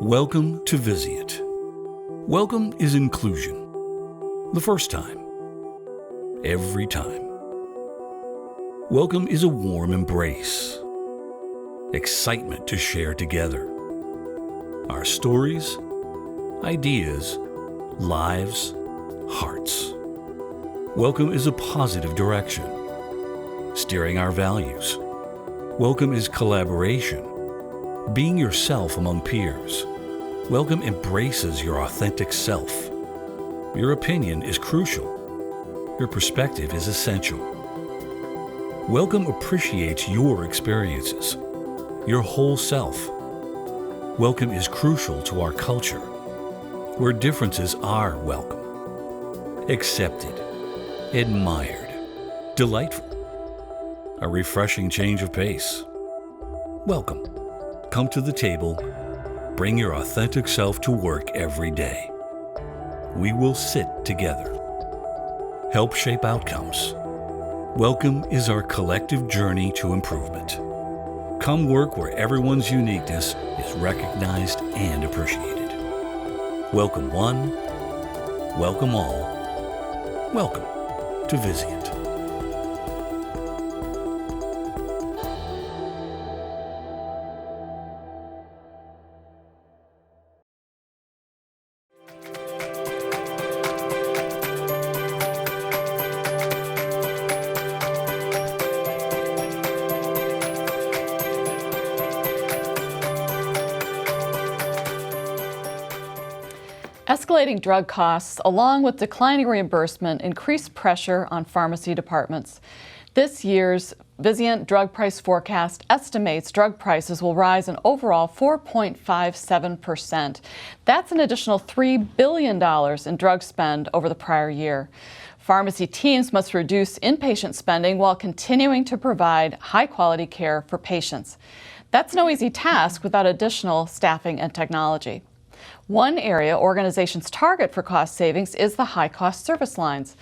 Welcome to VIzient. Welcome is inclusion. The first time. Every time. Welcome is a warm embrace. Excitement to share together. Our stories, ideas, lives, hearts. Welcome is a positive direction, steering our values. Welcome is collaboration, being yourself among peers. Welcome embraces your authentic self. Your opinion is crucial. Your perspective is essential. Welcome appreciates your experiences, your whole self. Welcome is crucial to our culture, where differences are welcome, accepted, admired, delightful, a refreshing change of pace. Welcome. Come to the table. Bring your authentic self to work every day. We will sit together. Help shape outcomes. Welcome is our collective journey to improvement. Come work where everyone's uniqueness is recognized and appreciated. Welcome one. Welcome all. Welcome to VIzient. Escalating drug costs, along with declining reimbursement, increase pressure on pharmacy departments. This year's VIzient drug price forecast estimates drug prices will rise an overall 4.57%. That's an additional $3 billion in drug spend over the prior year. Pharmacy teams must reduce inpatient spending while continuing to provide high-quality care for patients. That's no easy task without additional staffing and technology. One area organizations target for cost savings is the high-cost service lines.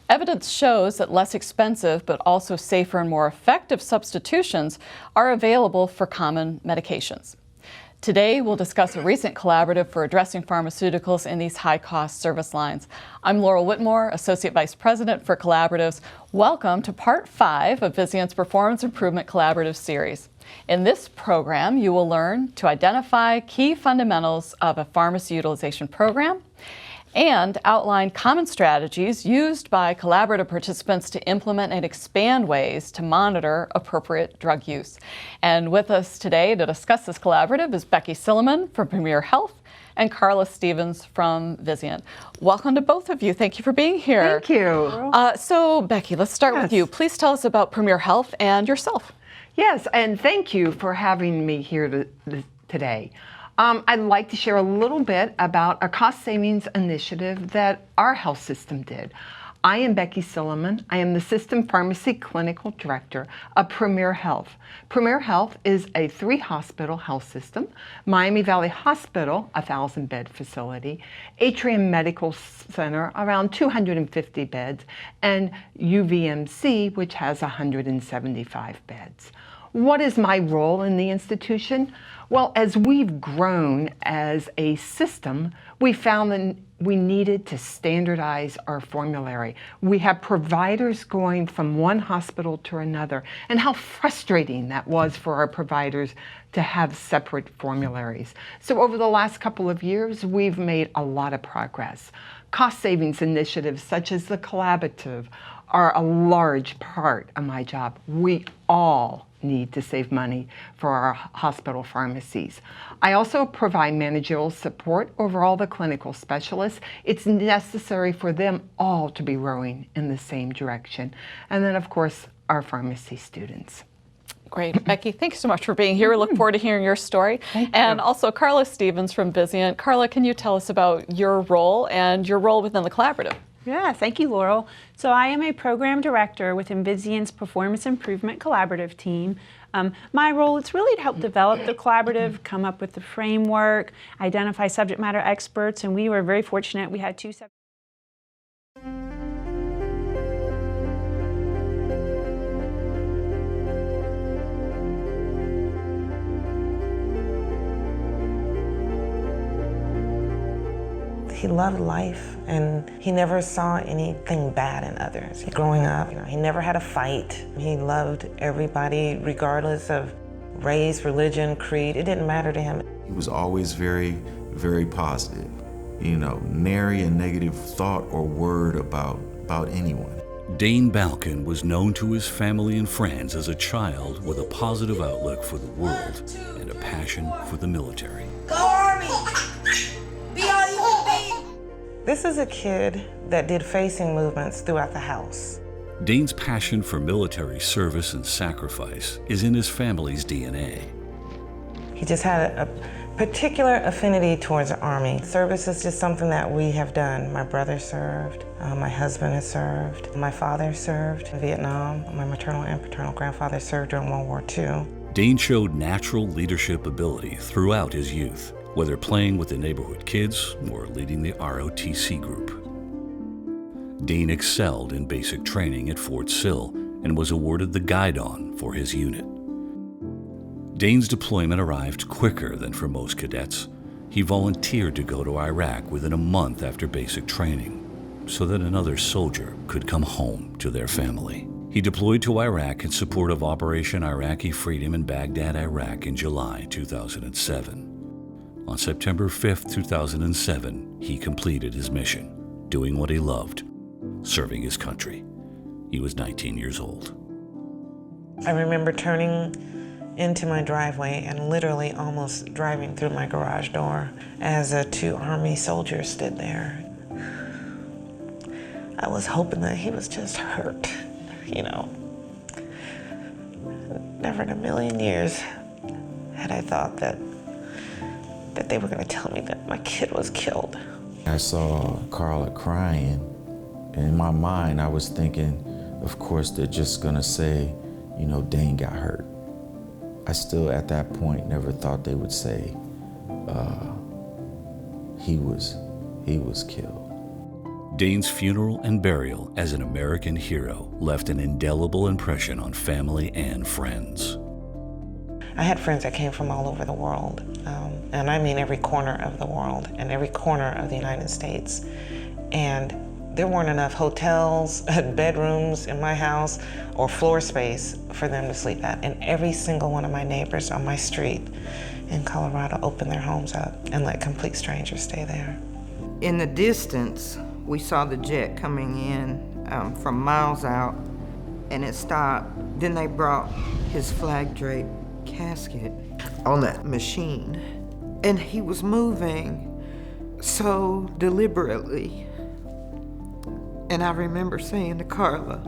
Evidence shows that less expensive but also safer and more effective substitutions are available for common medications. Today, we'll discuss a recent collaborative for addressing pharmaceuticals in these high-cost service lines. I'm Laurel Whitmore, Associate Vice President for Collaboratives. Welcome to Part 5 of VIzient's Performance Improvement Collaborative Series. In this program, you will learn to identify key fundamentals of a pharmacy utilization program and outline common strategies used by collaborative participants to implement and expand ways to monitor appropriate drug use. And with us today to discuss this collaborative is Becky Silliman from Premier Health and Carla Stevens from VIzient. Welcome to both of you. Thank you for being here. Thank you. So Becky, let's start with you. Please tell us about Premier Health and yourself. Yes, and thank you for having me here today. I'd like to share a little bit about a cost savings initiative that our health system did. I am Becky Silliman. I am the System Pharmacy Clinical Director of Premier Health. Premier Health is a 3-hospital health system: Miami Valley Hospital, a 1,000-bed facility; Atrium Medical Center, around 250 beds; and UVMC, which has 175 beds. What is my role in the institution? Well, as we've grown as a system, we found that we needed to standardize our formulary. We have providers going from one hospital to another, and how frustrating that was for our providers to have separate formularies. So over the last couple of years, we've made a lot of progress. Cost savings initiatives such as the collaborative are a large part of my job. We all need to save money for our hospital pharmacies. I also provide managerial support over all the clinical specialists. It's necessary for them all to be rowing in the same direction. And then, of course, our pharmacy students. Great. Becky, thanks so much for being here. We look forward to hearing your story. Thank and you. Also Carla Stevens from VIzient. Carla, can you tell us about your role and your role within the collaborative? Yeah, thank you, Laurel. So I am a program director within VIzient's Performance Improvement Collaborative team. My role is really to help develop the collaborative, come up with the framework, identify subject matter experts, and we were very fortunate. We had 2 He loved life, and he never saw anything bad in others. Growing up, he never had a fight. He loved everybody regardless of race, religion, creed. It didn't matter to him. He was always very, very positive. Nary a negative thought or word about anyone. Dane Balkin was known to his family and friends as a child with a positive outlook for the world and a passion for the military. Go Army! Be all you can be! This is a kid that did facing movements throughout the house. Dane's passion for military service and sacrifice is in his family's DNA. He just had a particular affinity towards the Army. Service is just something that we have done. My brother served, my husband has served, my father served in Vietnam, my maternal and paternal grandfather served during World War II. Dane showed natural leadership ability throughout his youth, whether playing with the neighborhood kids or leading the ROTC group. Dane excelled in basic training at Fort Sill and was awarded the Guidon for his unit. Dane's deployment arrived quicker than for most cadets. He volunteered to go to Iraq within a month after basic training so that another soldier could come home to their family. He deployed to Iraq in support of Operation Iraqi Freedom in Baghdad, Iraq in July 2007. On September 5, 2007, he completed his mission, doing what he loved, serving his country. He was 19 years old. I remember turning into my driveway and literally almost driving through my garage door as two Army soldiers stood there. I was hoping that he was just hurt, Never in a million years had I thought that they were going to tell me that my kid was killed. I saw Carla crying, and in my mind I was thinking, of course they're just gonna say, Dane got hurt. I still at that point never thought they would say he was killed. Dane's funeral and burial as an American hero left an indelible impression on family and friends. I had friends that came from all over the world, and I mean every corner of the world and every corner of the United States. And there weren't enough hotels, bedrooms in my house, or floor space for them to sleep at. And every single one of my neighbors on my street in Colorado opened their homes up and let complete strangers stay there. In the distance, we saw the jet coming in from miles out, and it stopped. Then they brought his flag-draped casket on that machine, and he was moving so deliberately. And I remember saying to Carla,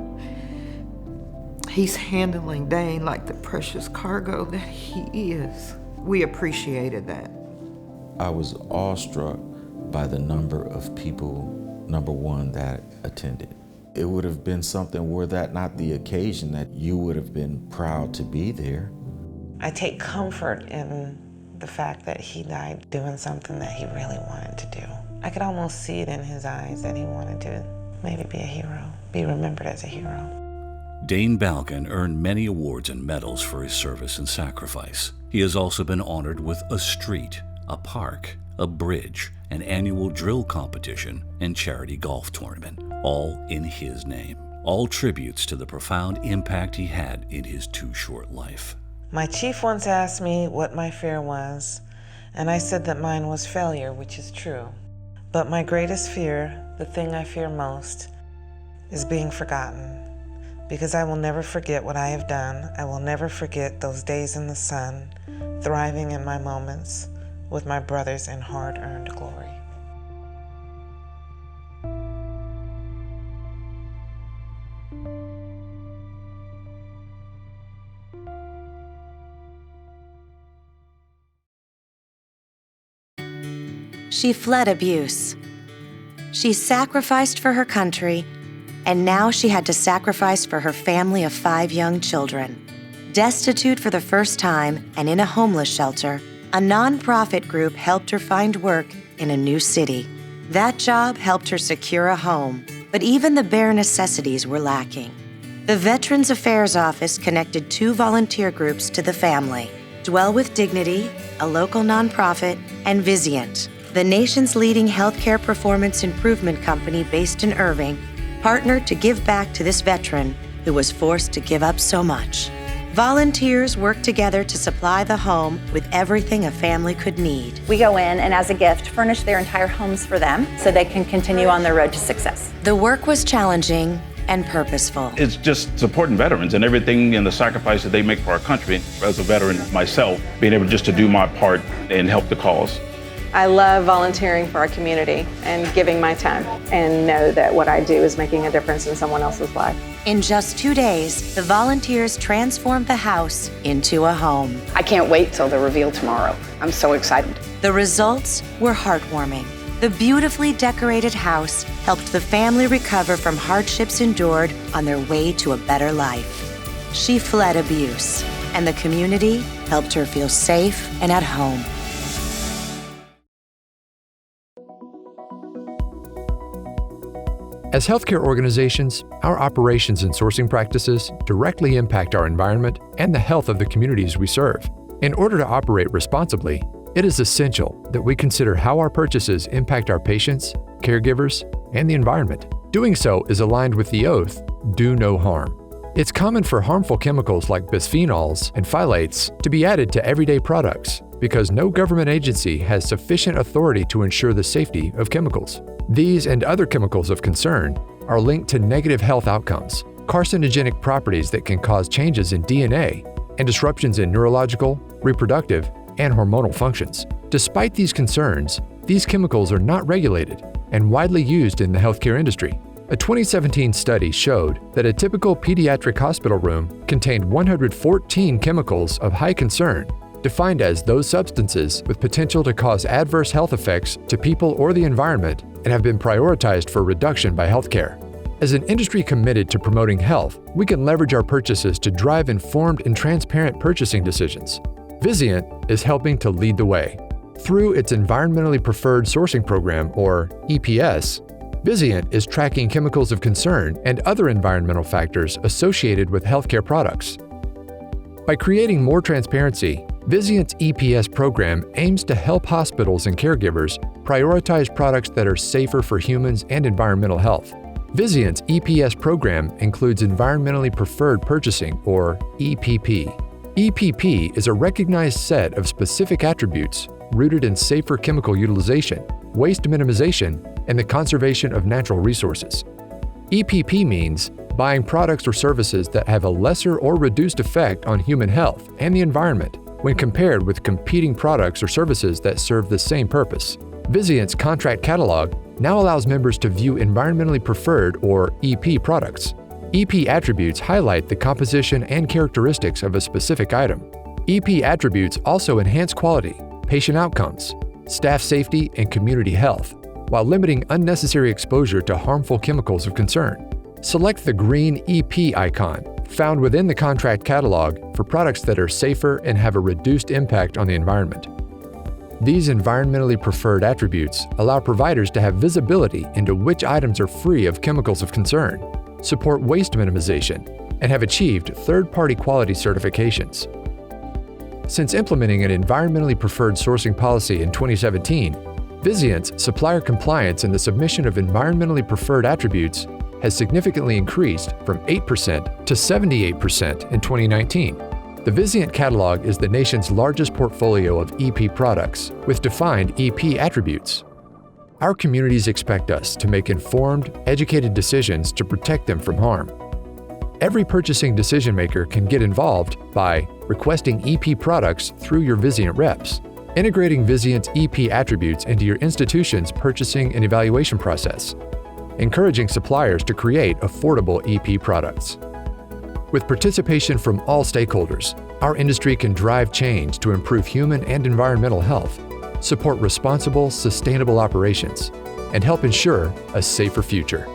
he's handling Dane like the precious cargo that he is. We appreciated that. I was awestruck by the number of people, number one, that attended. It would have been something, were that not the occasion, that you would have been proud to be there. I take comfort in the fact that he died doing something that he really wanted to do. I could almost see it in his eyes that he wanted to maybe be a hero, be remembered as a hero. Dane Balkin earned many awards and medals for his service and sacrifice. He has also been honored with a street, a park, a bridge, an annual drill competition, and charity golf tournament, all in his name. All tributes to the profound impact he had in his too short life. My chief once asked me what my fear was, and I said that mine was failure, which is true. But my greatest fear, the thing I fear most, is being forgotten. Because I will never forget what I have done. I will never forget those days in the sun, thriving in my moments with my brothers in hard-earned glory. She fled abuse. She sacrificed for her country, and now she had to sacrifice for her family of 5 young children. Destitute for the first time and in a homeless shelter, a nonprofit group helped her find work in a new city. That job helped her secure a home, but even the bare necessities were lacking. The Veterans Affairs Office connected 2 volunteer groups to the family: Dwell with Dignity, a local nonprofit, and VIzient, the nation's leading healthcare performance improvement company based in Irving, partnered to give back to this veteran who was forced to give up so much. Volunteers work together to supply the home with everything a family could need. We go in and, as a gift, furnish their entire homes for them so they can continue on their road to success. The work was challenging and purposeful. It's just supporting veterans and everything and the sacrifice that they make for our country. As a veteran myself, being able just to do my part and help the cause. I love volunteering for our community and giving my time and know that what I do is making a difference in someone else's life. In just 2 days, the volunteers transformed the house into a home. I can't wait till the reveal tomorrow. I'm so excited. The results were heartwarming. The beautifully decorated house helped the family recover from hardships endured on their way to a better life. She fled abuse, and the community helped her feel safe and at home. As healthcare organizations, our operations and sourcing practices directly impact our environment and the health of the communities we serve. In order to operate responsibly, it is essential that we consider how our purchases impact our patients, caregivers, and the environment. Doing so is aligned with the oath, "Do no harm." It's common for harmful chemicals like bisphenols and phthalates to be added to everyday products because no government agency has sufficient authority to ensure the safety of chemicals. These and other chemicals of concern are linked to negative health outcomes, carcinogenic properties that can cause changes in DNA, and disruptions in neurological, reproductive, and hormonal functions. Despite these concerns, these chemicals are not regulated and widely used in the healthcare industry. A 2017 study showed that a typical pediatric hospital room contained 114 chemicals of high concern, defined as those substances with potential to cause adverse health effects to people or the environment and have been prioritized for reduction by healthcare. As an industry committed to promoting health, we can leverage our purchases to drive informed and transparent purchasing decisions. VIzient is helping to lead the way. Through its Environmentally Preferred Sourcing Program, or EPS, VIzient is tracking chemicals of concern and other environmental factors associated with healthcare products. By creating more transparency, VIzient's EPS program aims to help hospitals and caregivers prioritize products that are safer for humans and environmental health. VIzient's EPS program includes Environmentally Preferred Purchasing, or EPP. EPP is a recognized set of specific attributes rooted in safer chemical utilization, waste minimization, and the conservation of natural resources. EPP means buying products or services that have a lesser or reduced effect on human health and the environment when compared with competing products or services that serve the same purpose. VIzient's contract catalog now allows members to view environmentally preferred, or EP, products. EP attributes highlight the composition and characteristics of a specific item. EP attributes also enhance quality, patient outcomes, staff safety, and community health, while limiting unnecessary exposure to harmful chemicals of concern. Select the green EP icon found within the contract catalog for products that are safer and have a reduced impact on the environment. These environmentally preferred attributes allow providers to have visibility into which items are free of chemicals of concern, support waste minimization, and have achieved third-party quality certifications. Since implementing an environmentally preferred sourcing policy in 2017, VIzient's supplier compliance in the submission of environmentally preferred attributes has significantly increased from 8% to 78% in 2019. The VIzient catalog is the nation's largest portfolio of EP products with defined EP attributes. Our communities expect us to make informed, educated decisions to protect them from harm. Every purchasing decision maker can get involved by requesting EP products through your VIzient reps, integrating VIzient's EP attributes into your institution's purchasing and evaluation process, encouraging suppliers to create affordable EP products. With participation from all stakeholders, our industry can drive change to improve human and environmental health, support responsible, sustainable operations, and help ensure a safer future.